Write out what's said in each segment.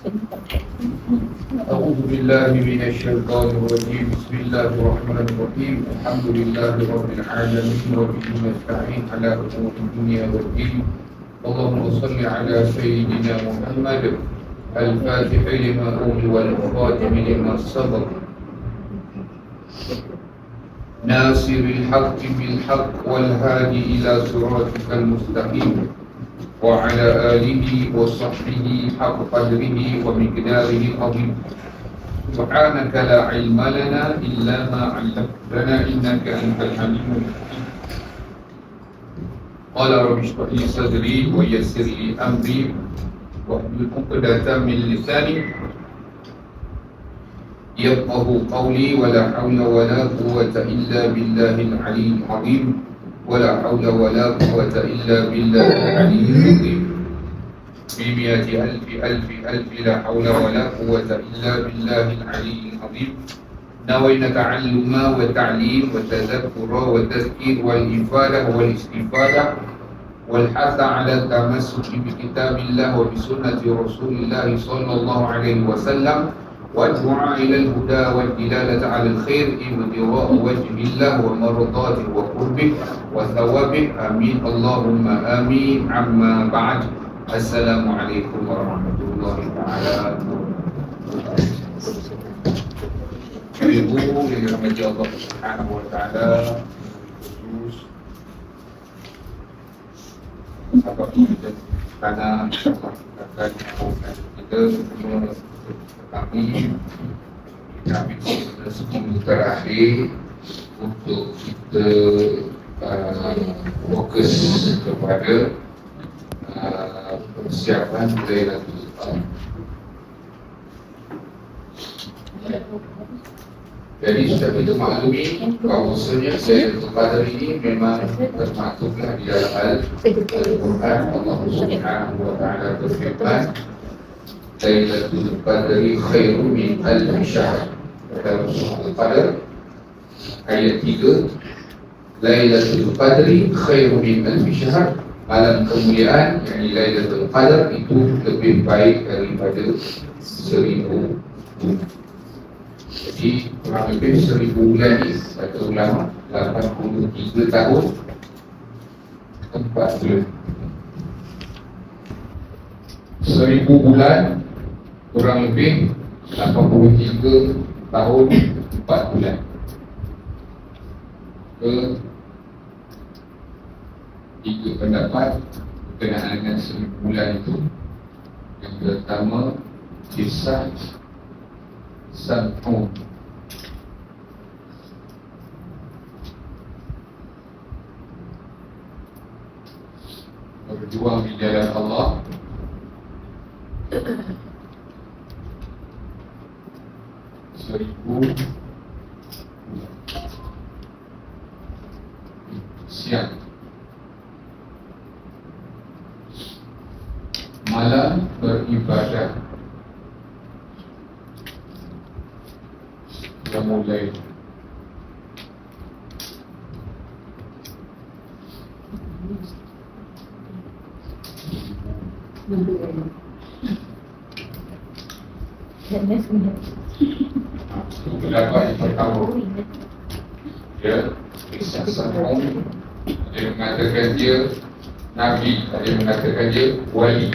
أعوذ بالله من الشيطان الرجيم. بسم الله الرحمن الرحيم. الحمد لله رب العالمين وبه نستعين على أمور الدنيا والدين. اللهم صل على سيدنا محمد الفاتح لما أغلق والخاتم لما سبق ناصر الحق بالحق والهادي إلى صراطك المستقيم وعلى آله وصحبه حق قدره ومقداره العظيم. سبحانك لا علم لنا إلا ما علمتنا إنك أنت الحليم الحكيم. قال رب اشرح لي صدري ويسر لي أمري واحلل عقدة من لساني يفقهوا قولي. ولا حول ولا قوة إلا بالله العلي العظيم. ولا حول ولا قوة إلا بالله العلي العظيم. بمئة ألف لا حول ولا قوة إلا بالله العلي العظيم. نوينا تعلم والتعليم والتذكر والتذكير والإفادة والاستفادة والحث على التمسك بكتاب الله وبسنة رسول الله صلى الله عليه وسلم والدعاء إلى الهدى والدلالة على الخير ابتغاء وجه الله ومرضاته وقربه وثوابه. آمين اللهم آمين. عما بعد، السلام عليكم ورحمة الله تعالى وبركاته. Ibu yang dirahmati Allah Subhanahu wa taala, khusus sahabat kita karena akan kita kami sebelum terakhir untuk kita fokus kepada persiapan Lailatul Qadar. Jadi sudah kita maklumi bahawasanya Lailatul Qadar ini memang termaktublah di dalam Al-Quran. Allah Subhanahu wa taala berfirman, Lailatul Qadri khairum min alfi syahr. Dalam surah Al-Qadar ayat 3, Lailatul Qadri khairum min alfi syahr. Malam kemuliaan, yakni Lailatul Qadar itu lebih baik daripada 1000 bulan. Jadi kurang lebih 1000 bulan ni kata ulama 83 tahun 4 bulan. 1000 bulan kurang lebih 83 tahun 4 bulan. Tiga pendapat berkenaan dengan 1000 bulan itu. Yang pertama, kisah Sam'un. Berjuang di jalan Allah siang, malam beribadah. Kita mulai pendapat yang pertama, dia kisah Sam'un. Ada yang mengatakan dia Nabi, ada yang mengatakan dia wali.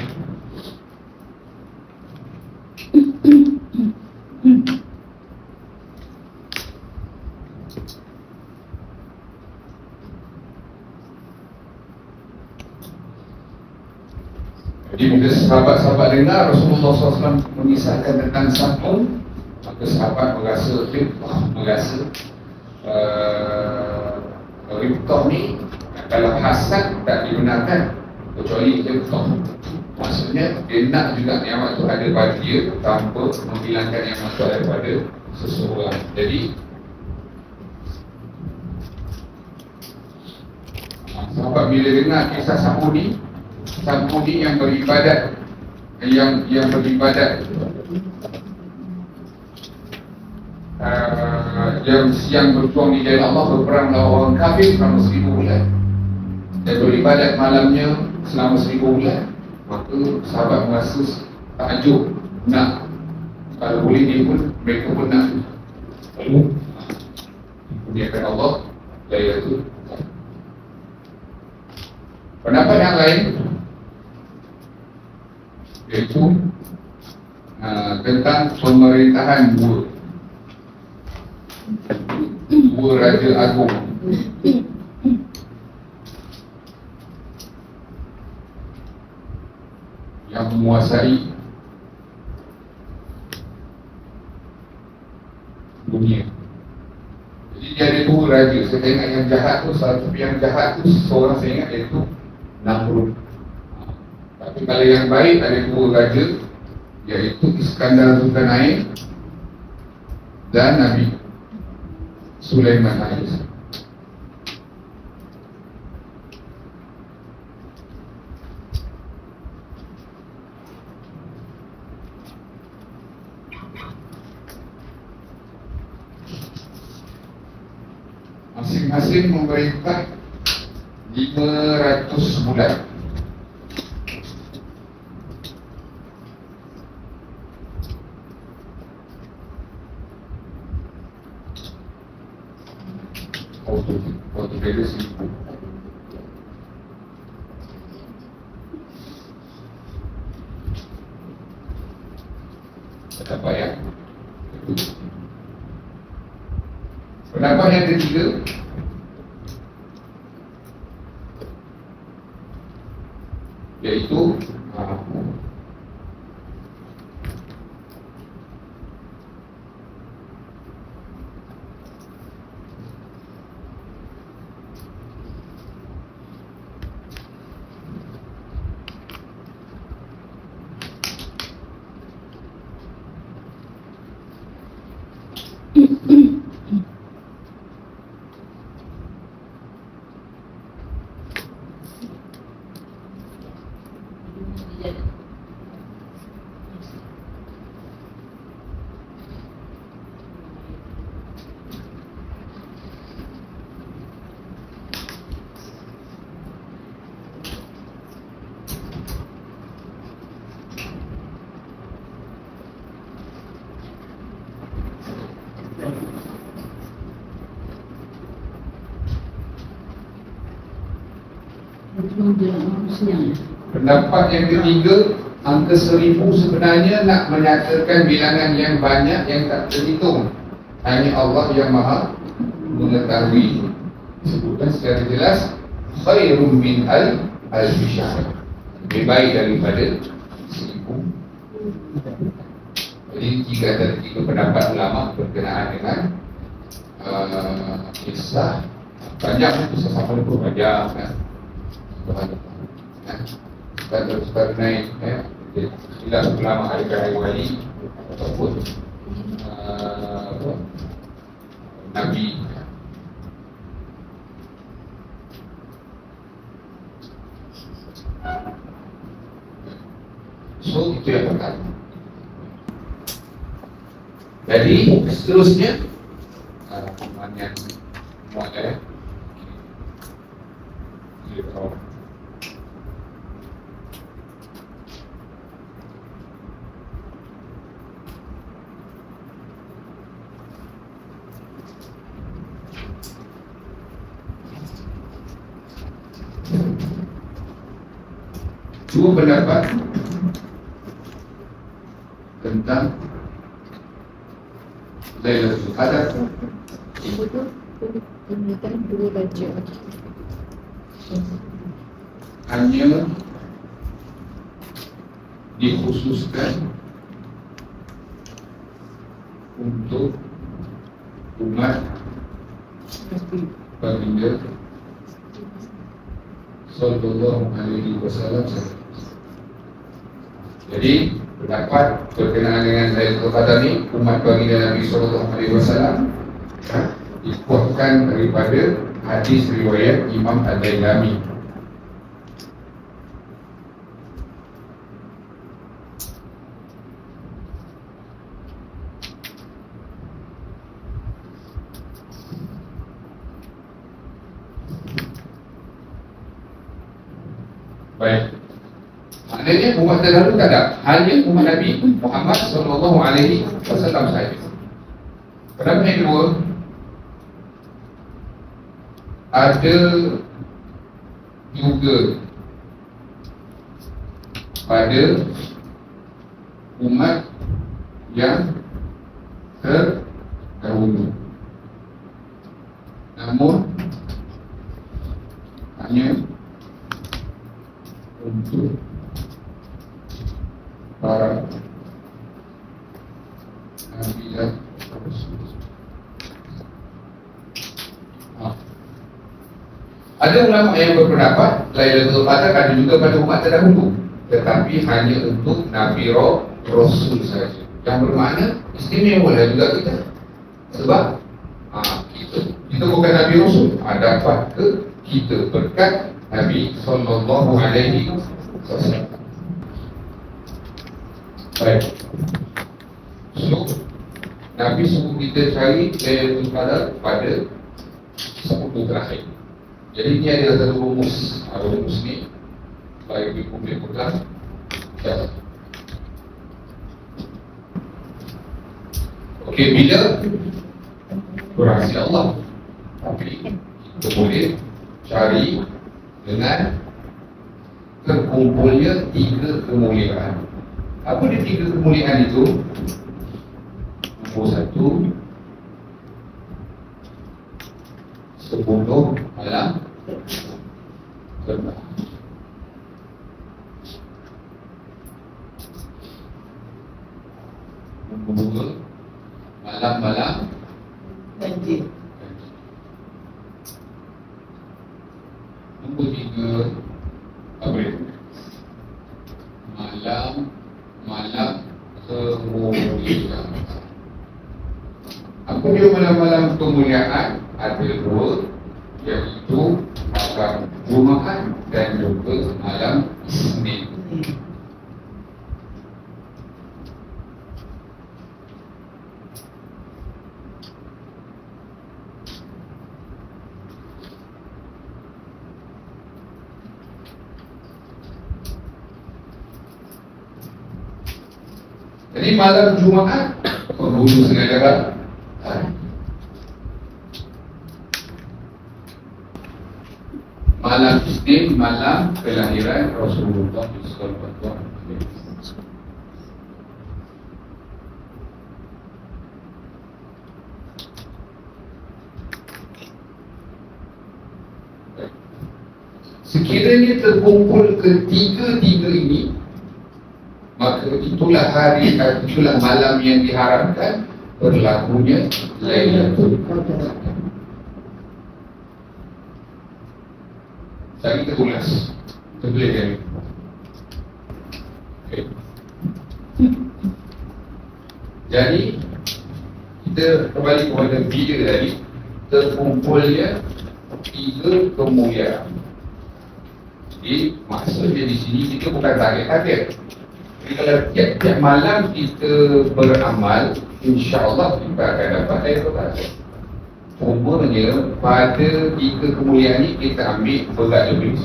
Jadi bila sahabat-sahabat dengar Rasulullah SAW mengisahkan tentang Sam'un, maka sahabat merasa ribtah ni dalam hasad tak dibenarkan kecuali ribtah. Maksudnya dia nak juga nikmat tu ada pada dia tanpa menghilangkan nikmat tu daripada seseorang. Jadi sahabat bila dengar kisah Sam'un ni yang beribadat, yang beribadat yang siang berjuang di jalan Allah, berperang lawan orang kafir selama 1000 bulan dan beribadat malamnya selama 1000 bulan, maka sahabat merasa takjub nak. Kalau boleh dia pun, mereka pun nak. Lalu kurniakan Allah Lailatul Qadar. Pendapat yang lain iaitu tentang pemerintahan dua Raja Agung yang menguasai dunia. Jadi dia ada dua raja. Saya ingat yang jahat tu, satu yang jahat tu seorang saya ingat iaitu Namrud. Tapi kalau yang baik ada dua raja, iaitu Iskandar Zulkarnain dan Nabi Sulaiman AS. Masing-masing memerintah 500 bulan. Altogether 1000. Pendapat yang kedua. Pendapat yang ketiga, iaitu pendapat yang ketiga, angka 1000 sebenarnya nak menyatakan bilangan yang banyak yang tak terhitung. Hanya Allah yang maha mengetahui. Disebutkan secara jelas, khairum min alfi syahr, lebih baik daripada 1000. Jadi ada tiga pendapat ulama berkenaan dengan kisah. Banyak kisah sama itu banyak kan. Dan terus naik silap ulama hari wali ataupun Nabi. So itu yang pertama. Jadi seterusnya yang muat dua pendapat tentang Lailatul Qadar. Pemerintahan dua raja hanya dikhususkan untuk umat baginda Sallallahu Alaihi Wasallam. Jadi pendapat berkenaan dengan Lailatul Qadar ni, umat baginda Nabi Sallallahu Alaihi Wasallam dikuatkan daripada hadis riwayat Imam Ad-Dailami. Baik, maknanya Maknanya umat terdahulu tak ada, hanya umat Nabi Muhammad sallallahu alaihi wasallam sahaja. Kenapa yang kedua? Ada juga pada umat yang terdahulu, namun hanya untuk para Nabi dan Rasul. Ada ulama yang berpendapat Lailatul Qadar ada juga pada umat terdahulu, tetapi hanya untuk Nabi Rasul saja. Yang bermakna istimewa lah juga kita. Sebab kita bukan Nabi Rasul, dapat ke kita berkat Nabi sallallahu alaihi wasallam. Baik. So, Nabi suruh kita cari Lailatul Qadar pada 10 terakhir. Jadi ini adalah satu rumus. Rumus ni bagi publik pegang. Okey, bila berhasil Allah, tapi kita boleh cari dengan terkumpulnya 3 kemuliaan. Apa dia 3 kemuliaan itu? Nombor 1, 10 malam terbang. Nombor 2, malam-malam Banjir. Nombor 3, apa dia? Malam kemuliaan. Apa dia malam-malam kemuliaan? Ada 2, iaitu malam Jumaat dan juga malam Isnin. Jadi malam Jumaat penghulu sengaja malam Isnin, malam kelahiran Rasulullah sallallahu alaihi wasallam. Sekiranya terkumpul ketiga-tiga ini, maka itulah hari, itulah malam yang diharapkan berlakunya Lailatul Qadar. Saya kita ulas. Kita boleh kan? Okay. Jadi kita kembali kepada video tadi, terkumpulnya 3 kemuliaan. Jadi maksudnya di sini kita bukan target-target. Jadi kalau tiap-tiap malam kita beramal, insya-Allah kita akan dapat Lailatul Qadar. Umurnya pada 3 kemuliaan ini kita ambil berat lebih.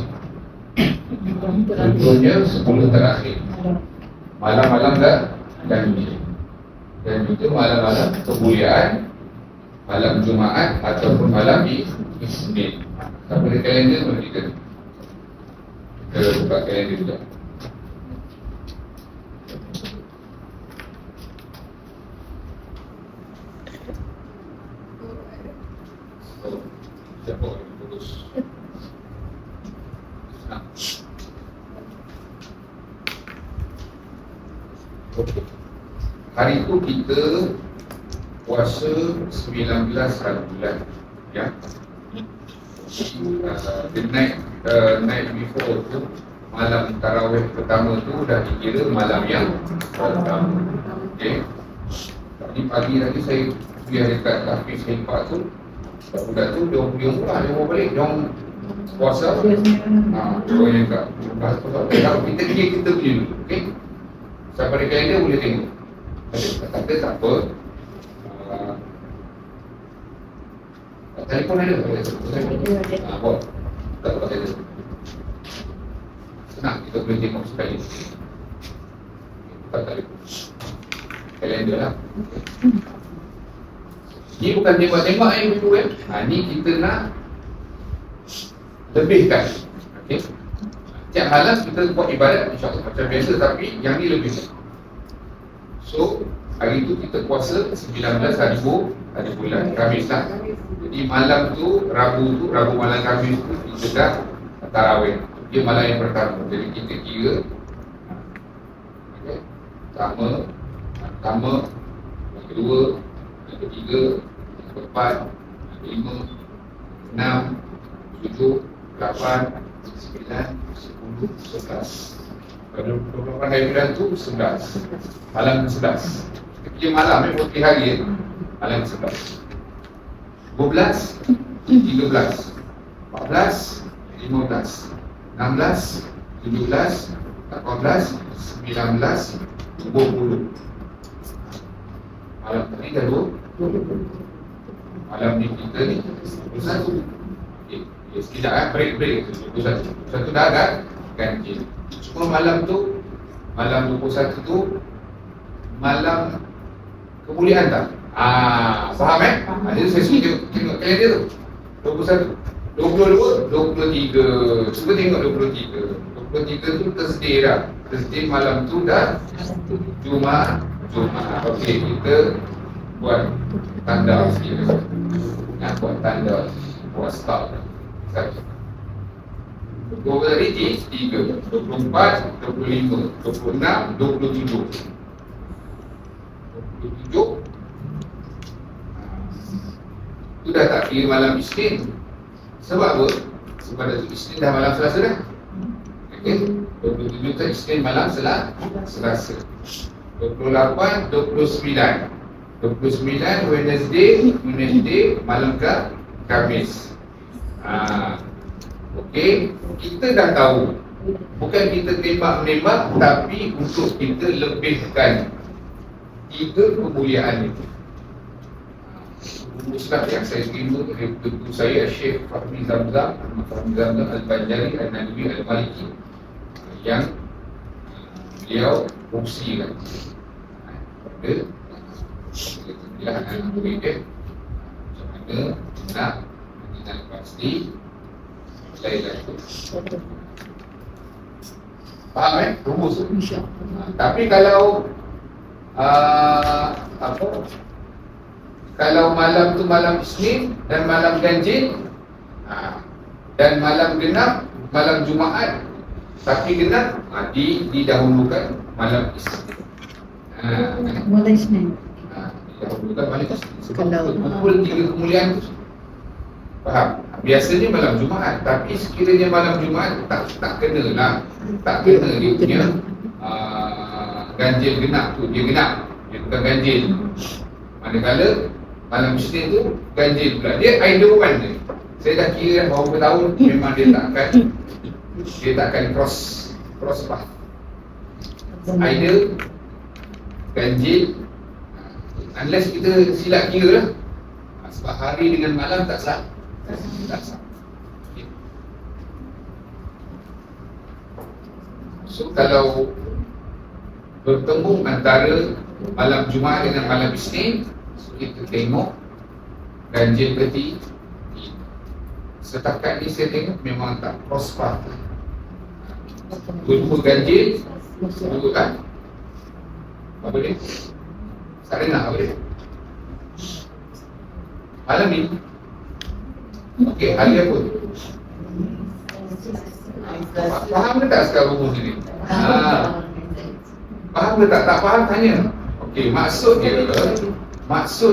Contohnya 10 terakhir, malam-malam ganjil, dan juga malam-malam kemuliaan, malam Jumaat ataupun malam Isnin. Siapa ada kalender boleh kita buka kalender juga. Siapa orang putus? Hari itu kita puasa 19 hari bulan, ya. The night before tu, malam tarawih pertama tu dah dikira malam yang pertama. Okay. Tadi pagi tadi saya pergi dekat Hafiz Hempak tu, budak tu dia mau balik, dia puasa. Orang yang tak kalau kita punya dulu, okey. Siapa ada kalender boleh tengok. Kata tak apa. Telefon ada? Buat. Tak apa kata. Senang, kita boleh tengok sekali. dapat tak ada kalender lah. Ni bukan tembak-tembak yang dulu ni kita nak lebihkan. Okay. Tiap malam kita buat ibadat insyaAllah macam biasa, tapi yang ni lebih. So hari tu kita puasa 19 hari bulan Khamis lah. Jadi malam tu Rabu malam Khamis tu kita dah tarawih. Dia malam yang pertama. Jadi kita kira pertama, yang kedua, yang ketiga, yang keempat, yang kelima, 6, 7, 8, 9, 10, 11. Pada 28 hari bulan tu 11. Malam ke-11. Kita kira malam putih hari malam ke-11. 12, 13, 14, 15, 16, 17, 18, 19, 20. Malam tadi dah 20. Malam ni kita ni 21. Sekejap break 21. 21 dah agak ganjil. Cuma malam 21 tu malam kemuliaan tak? Faham jadi saya suka tengok kalender tu 21, 22, 23. Cuba tengok 23. 23 tu Thursday dah. Thursday malam tu dah Jumaat. Okey, kita buat tanda sikit. Buat tanda, buat start. Dua hari 3, 24, 25, 26, 27. 27 tu dah tak kira malam Isnin. Sebab apa? Sebab dah Isnin dah malam Selasa dah. Okey, 27 tu Isnin malam Selasa. 28, 29. 29 Wednesday malam Khamis. Okey, kita dah tahu. Bukan kita tembak-menembak, tapi untuk kita lebihkan 3 kemuliaan itu. Ustaz yang saya terima dari guru saya Syekh Fahmi Zamzam Al-Banjari Al-Nadwi Al-Maliki, yang beliau fungsikan pada anak murid dia macam mana nak mengenal pasti Lailatul. Faham rumus tu? Tapi kalau kalau malam tu malam Isnin dan malam ganjil, dan malam genap, malam Jumaat tapi genap, didahulukan malam Isnin. Malam Isnin. Didahulukan malam Isnin sebab Kalau kumpul 3 kemuliaan tu. Faham? Biasanya malam Jumaat, tapi sekiranya malam Jumaat tak kena lah. Tak kena dia punya ganjil genap tu, dia genap, dia bukan ganjil. Manakala malam Isnin tu ganjil pula. Dia idle one je. Saya dah kira berapa tahun memang dia takkan cross path. Idle, ganjil, unless kita silap kira lah. Sebab hari dengan malam tak sah. So kalau bertemu antara malam Jumaat dengan malam Isnin, kita tengok ganjil ke setakat ni saya tengok memang tak cross path. Dua ganjil, dua kan? Apa dia? Sarina apa dia? Malam ni okey, hari apa? Faham ke tak sekarang rumus ni? Faham ke tak? Tak faham tanya. Okey, maksud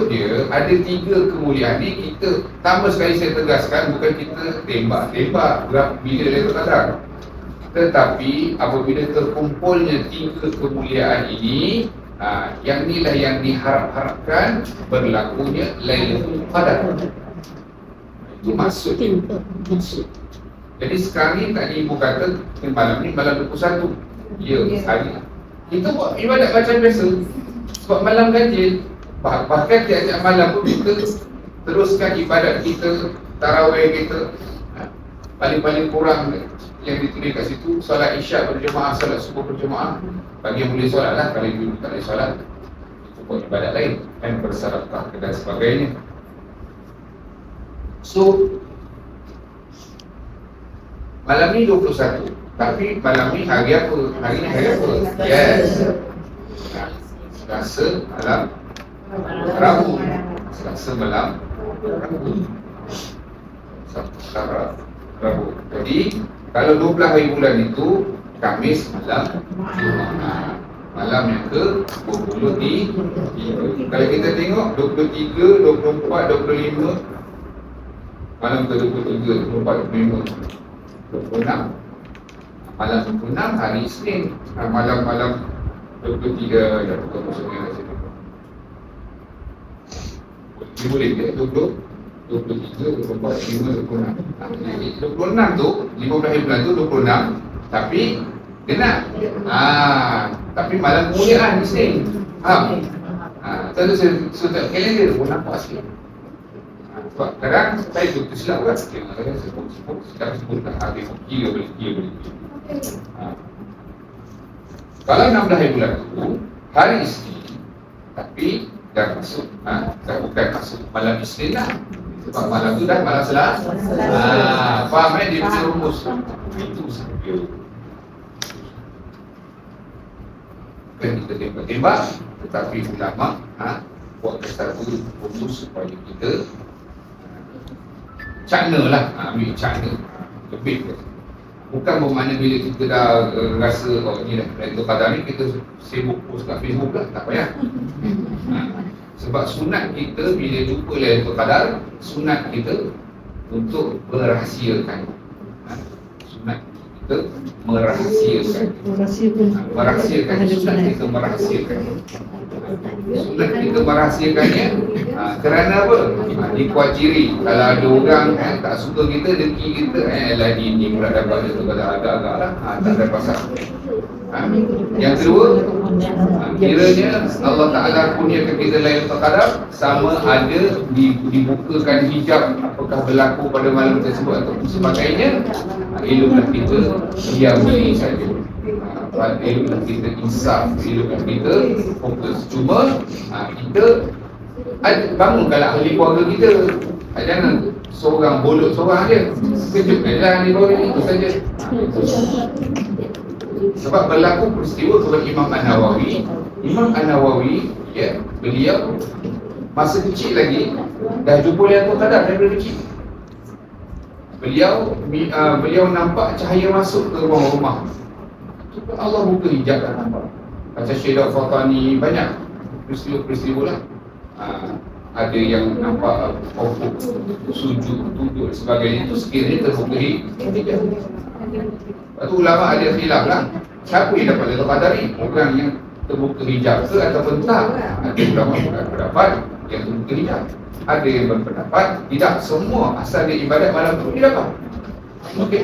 dia ada 3 kemuliaan ni. Kita pertama sekali saya tegaskan, bukan kita tembak bila Lailatul Qadar, tetapi apabila terkumpulnya 3 kemuliaan ini, yang inilah yang diharap-harapkan berlakunya Lailatul Qadar. Itu maksud. Jadi sekarang ni tadi ibu kata malam ni malam 21. Ya, hari kita buat ibadat macam biasa. Sebab malam ganjil, bahkan tiap-tiap malam pun kita teruskan ibadat kita, tarawih kita. Paling-paling kurang yang ditulis kat situ, solat isyak berjemaah, solat subuh berjemaah. Bagi yang boleh solat lah, kalau yang tak boleh solat itu buat ibadat lain kan, bersarakah dan sebagainya. So malam ni 21, tapi malam ni hari apa? Hari ni hari apa? Yes, Selasa malam Rabu. Selasa malam Rabu. Rabu. Jadi kalau 12 hari bulan itu Khamis malam Jumaat. Malam yang ke-23. Kalau kita tengok 23, 24, 25, malam ke-23, 24, 25, 26. Malam 26 hari Isnin. Malam-malam 23 dah buka musuhnya kat sini. Boleh ke 20, 23, 24, 25, 26. 26 tu 15 hari bulan tu 26, tapi genap. Tapi malam kemuliaan Isnin. Tadi saya kalender pun nampak sikit. Sebab kadang saya tu tersilap kan. Kadang saya sebut tak habis kira boleh. Kalau 16 hari bulan tu hari Isnin, tapi dah masuk dah bukan masuk malam Isnin lah. Sebab malam tu dah malam Selasa. Faham dia punya rumus. Itu sahaja. Bukan kita tembak-tembak, tetapi ulama buat satu rumus supaya kita cakna lah, ambil cakna lebih. Bukan bermakna bila kita dah rasa ni dah Lailatul Qadar ni kita sibuk post kat Facebook lah, tak payah. Sebab sunat kita bila jumpa Lailatul Qadar, sunat kita untuk merahsiakan. Sunat kita merahsiakan. Sunat kita merahsiakan. Sunat kita merahsiakannya kerana apa? Dikuat ciri. Kalau ada orang tak suka kita, dengki kita, ni pula dapat Lailatul Qadar, agak-agak lah, tak ada pasal. Yang kedua, kiranya Allah Ta'ala kurniakan kita Lailatul Qadar, sama ada dibukakan hijab, apakah berlaku pada malam tersebut atau sebagainya, eloklah kita diam diri saja. Eloklah kita insaf, eloklah kita fokus. Cuma kita bangunkanlah ahli keluarga kita. Jangan seorang bolot seorang je, kejutkan lah ahli keluarga ni, itu saja. Sebab berlaku peristiwa kepada Imam An-Nawawi. Imam An-Nawawi, beliau masa kecil lagi dah jumpa Lailatul Qadar daripada kecil. Beliau nampak cahaya masuk ke ruang rumah. Allah buka hijab dah nampak. Macam Syed Al-Fatani, banyak peristiwa-peristiwa lah. Ada yang nampak pokok sujud, tunduk dan sebagainya, itu sekiranya terbuka hijab. Lepas tu ulama ada khilaf lah, siapa yang dapat Lailatul Qadar ni? Orang yang terbuka hijab ke ataupun tak? Ada ulama berpendapat yang terbuka hijab, ada yang berpendapat tidak, semua asal dia ibadat malam tu dia dapat. Okey,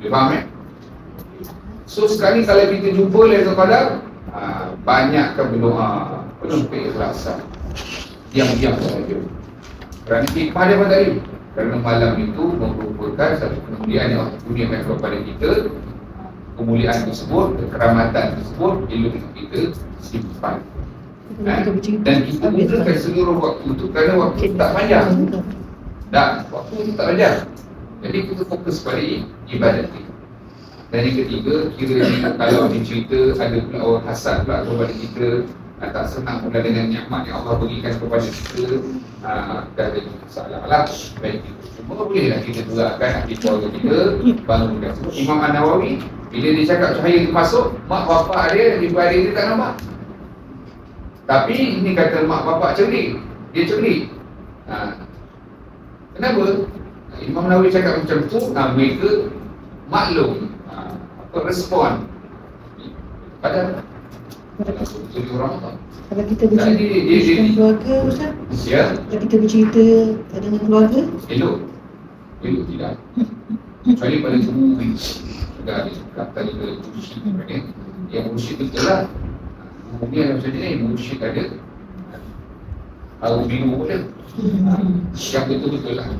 boleh faham So sekarang ni kalau kita jumpa Lailatul Qadar, banyakkan berdoa, penuh keikhlasan, diam-diam saja. Kerana hikmah dia tadi, kerana malam itu merupakan satu kemuliaan yang Allah kurniakan kepada kita. Kemuliaan tersebut, kekeramatan tersebut, elok kita simpan. Dan kita gunakan seluruh waktu itu, kerana waktu itu tak panjang. Waktu itu tak panjang. Jadi kita fokus pada ibadat kita. Dan yang ketiga, kira-kira kalau dicerita ada pula orang hasad pula kepada kita, tak senang pula dengan nikmat yang Allah berikan kepada kita, dah jadi masalah lah. Baik kita cuma bolehlah kita gerakkan hati keluarga kita, bangunkan. Imam An-Nawawi, bila dia cakap cahaya itu masuk, mak bapak dia, ibu-adik dia tak nampak. Tapi ini kata mak bapak cerdik, dia cerdik. Kenapa? Imam Nawawi cakap macam tu, mereka maklum respon pada orang. Kalau kita bercerita dengan keluarga, Ustaz? Kalau kita bercerita dengan keluarga? Elok tidak. Kecuali pada guru sudah ada cakap tadi ke mursyid sebenarnya. Yang mursyid betul lah. Guru ada macam ni, mursyid ada tahu biru pun dia. Yang betul-betul lah.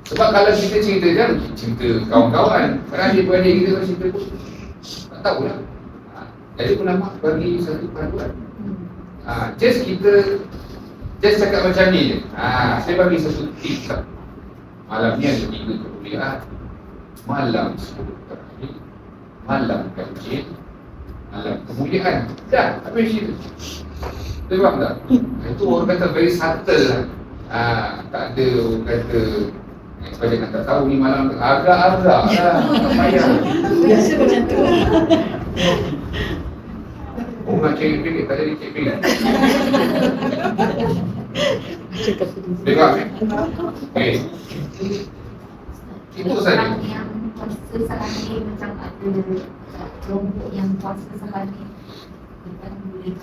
Sebab kalau kita cerita kan, cerita kawan-kawan, adik-beradik kita kan cerita pun tak tahulah. Jadi penama bagi satu panduan. Just cakap macam ni je. Saya bagi satu tips lah. Malam ni ada 3 kekuliaan. Malam 10 terakhir, malam kajian, malam kemuliaan. Dah, habis cerita. Betul tak? Itu orang kata very subtle lah. Tak ada orang kata supaya nak tak tahu ni malam agak-agak lah. Tak payah. Biasa macam tu. Orang cekik-cekik tak jadi cekik. Cakap Dengar ni. Okay. Itu saja. Yang puasa sehari macam ada kelompok yang puasa sehari bukan boleh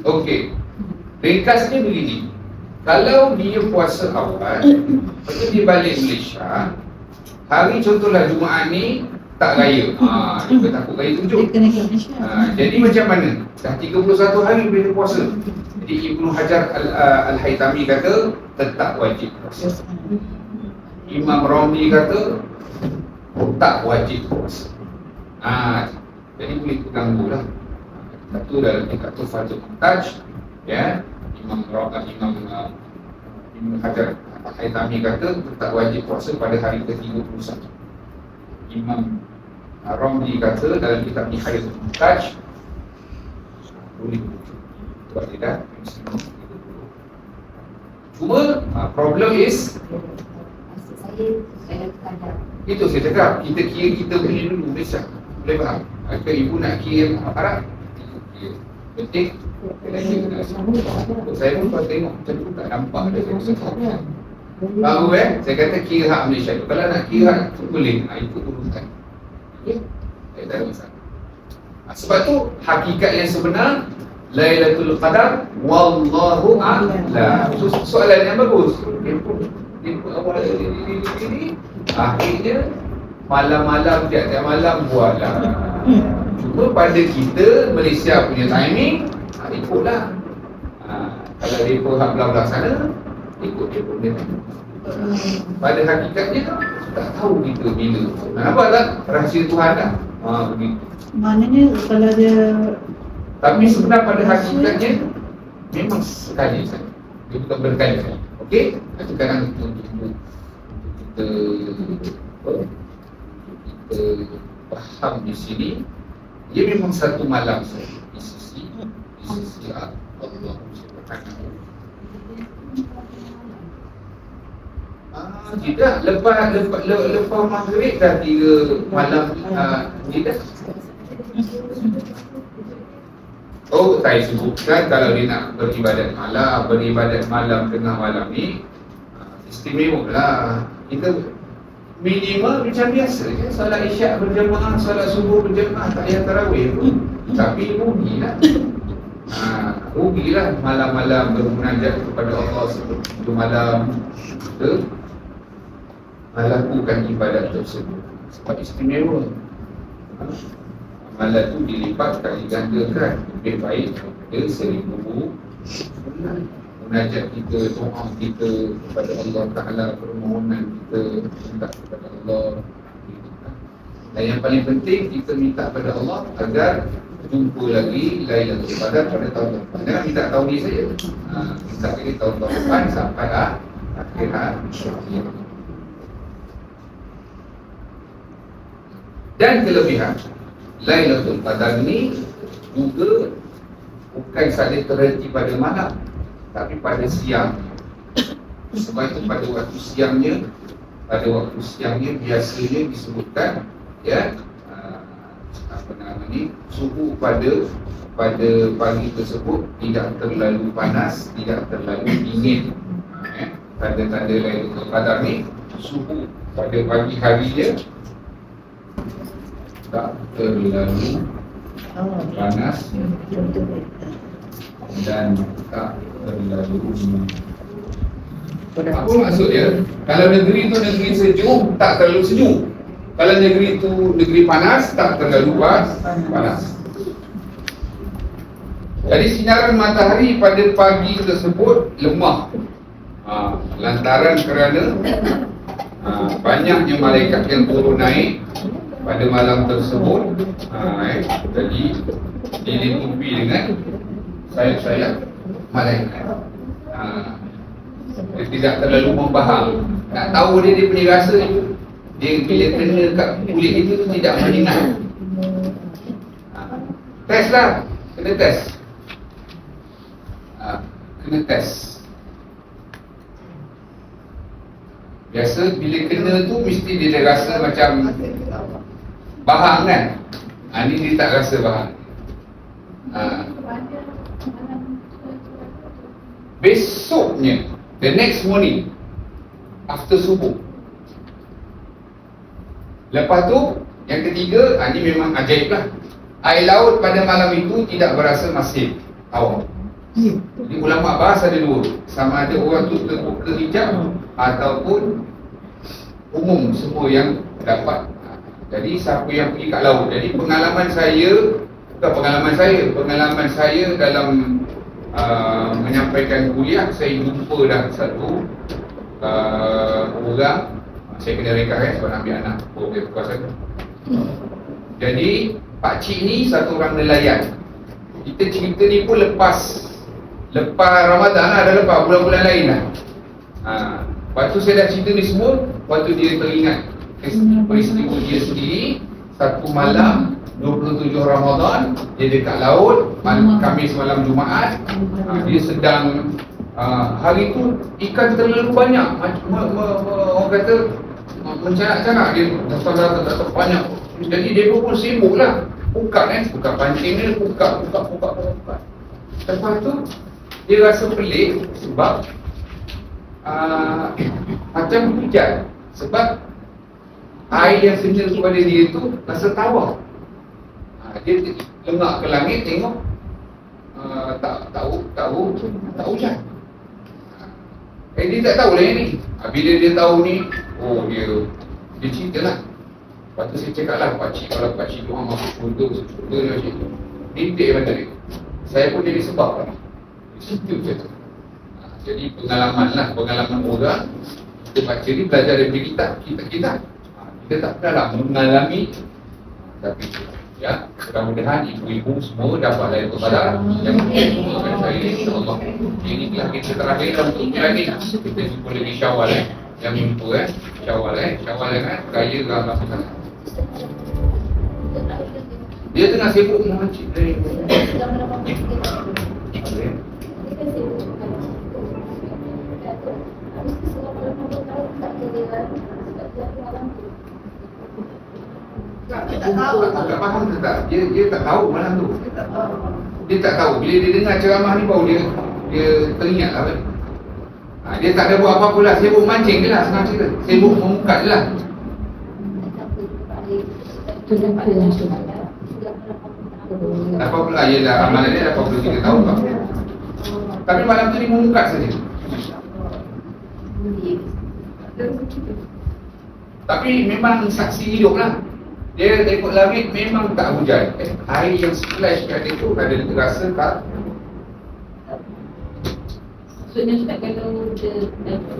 Okey. Ringkasnya begini. Kalau dia puasa awal, lepas tu dia balik Malaysia, hari contohlah Jumaat ni tak raya. Dia takut raya dia 7. kena ke Malaysia. Jadi macam mana? Dah 31 hari boleh puasa. Jadi Ibnu Hajar Al-Haytami kata tetap wajib puasa. Imam Ramli kata tak wajib puasa. Jadi boleh terganggu lah. Satu dalam tingkat Tuhfatul Muhtaj, ya, Imam Ibnu Hajar Al-Haytami kata tetap wajib puasa pada hari ke-31. Imam Ramli kata dalam kitab Nihayatul Muhtaj boleh buat tidak. Cuma problem is maksud saya ada kadar. itu saya cakap, kita kira kita boleh dulu Malaysia. Boleh faham? Kalau ibu nak kira Arab, kira penting. Saya pun kalau tengok macam tu tak nampak ada saya. Baru saya kata kira hak Malaysia tu. Kalau nak kira hak tu boleh, ikut urutan. Okay? Tak ada masalah. Sebab tu hakikat yang sebenar Lailatul Qadar wallahu a'lam. Soalan yang bagus. Tempoh awal ini akhirnya malam-malam tiap-tiap malam buatlah. Cuma pada kita Malaysia punya timing ikutlah. Kalau mereka hak belah-belah sana ikut dia punya timing. Pada hakikatnya tak tahu kita bila. Nampak tak rahsia Tuhan tak? Begitu. Maknanya kalau dia Tapi sebenarnya pada hakikatnya memang sekali saja. Dia bukan berkali-kali. Okey? Kadang-kadang untuk kita faham di sini, dia memang satu malam saja di sisi Allah Subhanahu. Tidak, lepas maghrib dah 3 malam tidak. Oh, saya sebutkan kalau dia nak beribadat malam tengah malam ni istimewa lah. Kita minimal macam biasa je, solat isyak berjemaah, solat subuh berjemaah, tak payah tarawih pun. Tapi rugilah. Rugilah malam-malam bermunajat kepada Allah sebelum malam kita melakukan ibadat tersebut. Sebab istimewa. Amalan tu dilipat kali gandakan. Lebih baik daripada 1000 bulan. Munajat kita, doa kita kepada Allah Ta'ala, permohonan kita minta kepada Allah. Dan yang paling penting kita minta kepada Allah agar jumpa lagi Lailatul Qadar pada tahun depan. Jangan minta tahun ni saja. Minta lagi tahun-tahun depan sampai akhirat. Dan kelebihan Lailatul Qadar ni juga bukan sahaja terhenti pada malam, tapi pada siang. Sebab itu pada waktu siangnya biasanya disebutkan, ya, suhu pada pagi tersebut tidak terlalu panas, tidak terlalu dingin. Tanda-tanda Lailatul Qadar ni, suhu pada pagi harinya tak terlalu panas dan tak terlalu apa maksud dia? Kalau negeri tu negeri sejuk, tak terlalu sejuk. Kalau negeri tu negeri panas, tak terlalu panas. Jadi sinaran matahari pada pagi tersebut lemah. Lantaran kerana banyaknya malaikat yang turun naik pada malam tersebut, jadi dilingkupi dengan sayap-sayap malaikat. Dia tidak terlalu membahang. Nak tahu dia punya rasa itu, dia bila kena kat kulit itu tidak menyengat. Test lah, kena test. Kena test. Biasa bila kena tu mesti dia rasa macam bahang kan. Ni dia tak rasa bahang. Besoknya, the next morning, after subuh. Lepas tu, yang ketiga, ni memang ajaib lah. Air laut pada malam itu tidak berasa masin, tawar. Jadi ulama bahas ada dua, sama ada orang tu terbuka hijab ataupun umum semua yang dapat. Jadi siapa yang pergi kat laut. Jadi pengalaman saya dalam menyampaikan kuliah, saya jumpa dah satu orang, saya kena reka sebab nak ambil anak berkuasa. Jadi pakcik ni satu orang nelayan. Kita cerita ni pun lepas Ramadan lah, dah lepas bulan-bulan lain lah. Lepas tu saya dah cerita ni semua. Lepas tu dia teringat peristiwa dia sendiri. Satu malam 27 Ramadan, dia dekat laut, Khamis malam Jumaat. Dia sedang hari tu ikan terlalu banyak. Orang kata mencanak-canak, dia datang banyak. Jadi dia pun sibuk lah. Buka pancing dia, buka. Lepas tu dia rasa pelik sebab macam hujan. Sebab air yang kena kepada dia tu rasa tawar. Dia lengak ke langit tengok tak hujan. Dia tak tahu lah yang ni. Bila dia tahu ni, dia cerita lah. Lepas tu saya cakap lah, pakcik, kalau pakcik tu orang masuk surga dia macam tu. Dintik macam ni. Saya pun jadi sebab lah. Cerita macam tu. Jadi pengalaman orang. Kita baca ni belajar daripada kita. Kita tak pernah lah mengalami. Tapi ya, mudah-mudahan ibu-ibu semua dapatlah yang kepada yang mengajar saya ini, insyaAllah. Ini telah kita terakhir untuk lagi. Kita jumpa lagi Syawal yang jumpa Syawal kan, raya Ramadan. Dia tengah sibuk mengancik dari tak faham ke tak? Dia tak tahu malam tu. Dia tak tahu. Bila dia dengar ceramah ni baru dia teringat lah kan. Dia tak ada buat apa-apa lah. Sibuk mancing je lah, senang cerita. Sibuk memukat je lah. Apa pula, yelah amalan dia dapat perlu kita tahu tak? Tapi malam tu dia memukat saja. Tapi memang saksi hidup lah. Dia tengok langit memang tak hujan. Air yang splash kat itu ada terasa tak? Maksudnya Ustaz, kalau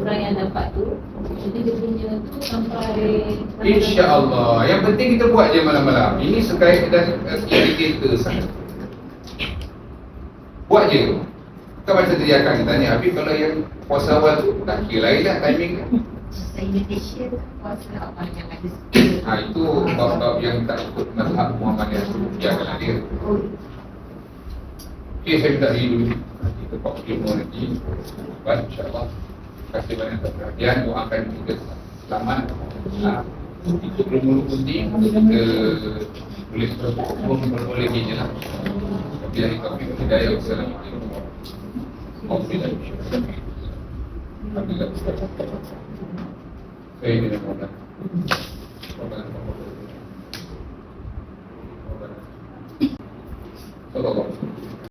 orang yang dapat tu, jadi dia punya tu sampai InsyaAllah. Yang penting kita buat je malam-malam. Ini sekait dan indikator sahaja. Buat je. Bukan macam tadi akan tanya, Habib kalau yang puasa awal tu tak kira lain lah timing kan? Indonesia puasa apa yang ada Itu bab-bab yang tak ikut mazhab Muhammadiyah. Janganlah dia. Okey, saya minta diri dulu. Kita pak ilmu nanti. Baik, insyaAllah. Terima kasih banyak atas perhatian. Doakan kita selamat. Itu perlu penting. Kita boleh berboleh je lah. Tapi dari taufiq hidayah. Wassalamualaikum warahmatullahi wabarakatuh. Alhamdulillah. Saya dengan Allah.